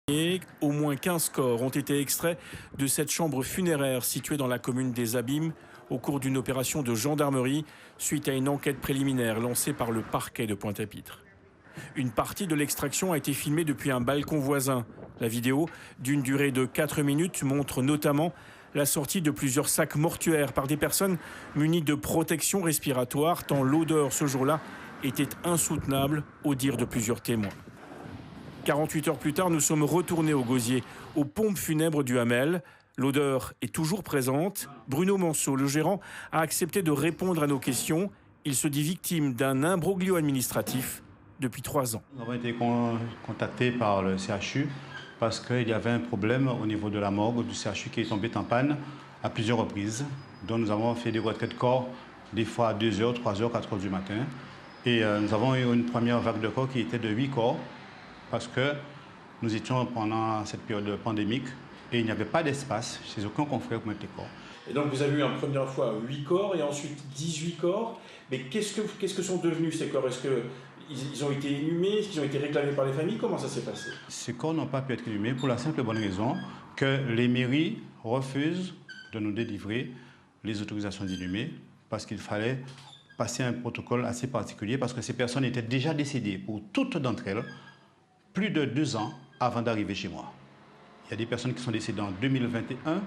Et au moins 15 corps ont été extraits de cette chambre funéraire située dans la commune des Abîmes au cours d'une opération de gendarmerie suite à une enquête préliminaire lancée par le parquet de Pointe-à-Pitre. Une partie de l'extraction a été filmée depuis un balcon voisin. La vidéo, d'une durée de 4 minutes, montre notamment la sortie de plusieurs sacs mortuaires par des personnes munies de protection respiratoire, tant l'odeur ce jour-là était insoutenable au dire de plusieurs témoins. 48 heures plus tard, nous sommes retournés au Gosier, aux pompes funèbres du Hamel. L'odeur est toujours présente. Bruno Manceau, le gérant, a accepté de répondre à nos questions. Il se dit victime d'un imbroglio administratif depuis 3 ans. Nous avons été contactés par le CHU parce qu'il y avait un problème au niveau de la morgue du CHU qui est tombé en panne à plusieurs reprises. Donc nous avons fait des retraits de corps, des fois à 2h, 3h, 4h du matin. Et nous avons eu une première vague de corps qui était de 8 corps. Parce que nous étions pendant cette période pandémique et il n'y avait pas d'espace chez aucun confrère pour mettre les corps. Et donc vous avez eu une première fois 8 corps et ensuite 18 corps. Mais qu'est-ce que sont devenus ces corps? Est-ce qu'ils ont été inhumés? Est-ce qu'ils ont été réclamés par les familles? Comment ça s'est passé? Ces corps n'ont pas pu être inhumés pour la simple et bonne raison que les mairies refusent de nous délivrer les autorisations d'inhumer parce qu'il fallait passer un protocole assez particulier parce que ces personnes étaient déjà décédées pour toutes d'entre elles plus de 2 ans avant d'arriver chez moi. Il y a des personnes qui sont décédées en 2021,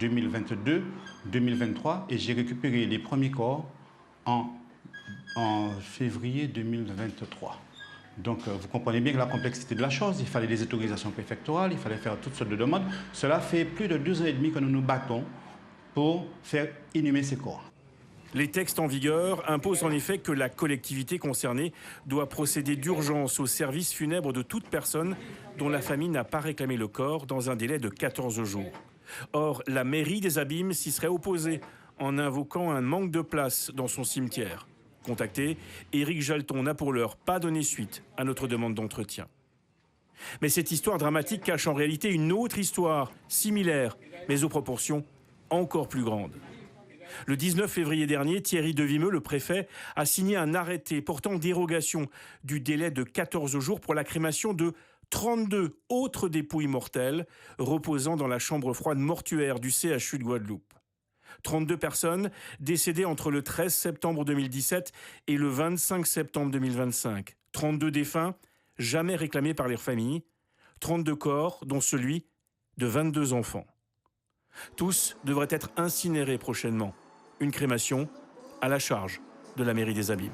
2022, 2023 et j'ai récupéré les premiers corps en février 2023. Donc vous comprenez bien que la complexité de la chose, il fallait des autorisations préfectorales, il fallait faire toutes sortes de demandes. Cela fait plus de 2 ans et demi que nous nous battons pour faire inhumer ces corps. Les textes en vigueur imposent en effet que la collectivité concernée doit procéder d'urgence au service funèbre de toute personne dont la famille n'a pas réclamé le corps dans un délai de 14 jours. Or, la mairie des Abîmes s'y serait opposée en invoquant un manque de place dans son cimetière. Contacté, Éric Jalton n'a pour l'heure pas donné suite à notre demande d'entretien. Mais cette histoire dramatique cache en réalité une autre histoire, similaire, mais aux proportions encore plus grandes. Le 19 février dernier, Thierry Devimeux, le préfet, a signé un arrêté portant dérogation du délai de 14 jours pour la crémation de 32 autres dépouilles mortelles reposant dans la chambre froide mortuaire du CHU de Guadeloupe. 32 personnes décédées entre le 13 septembre 2017 et le 25 septembre 2025. 32 défunts jamais réclamés par leurs familles. 32 corps, dont celui de 22 enfants. Tous devraient être incinérés prochainement. Une crémation à la charge de la mairie des Abîmes.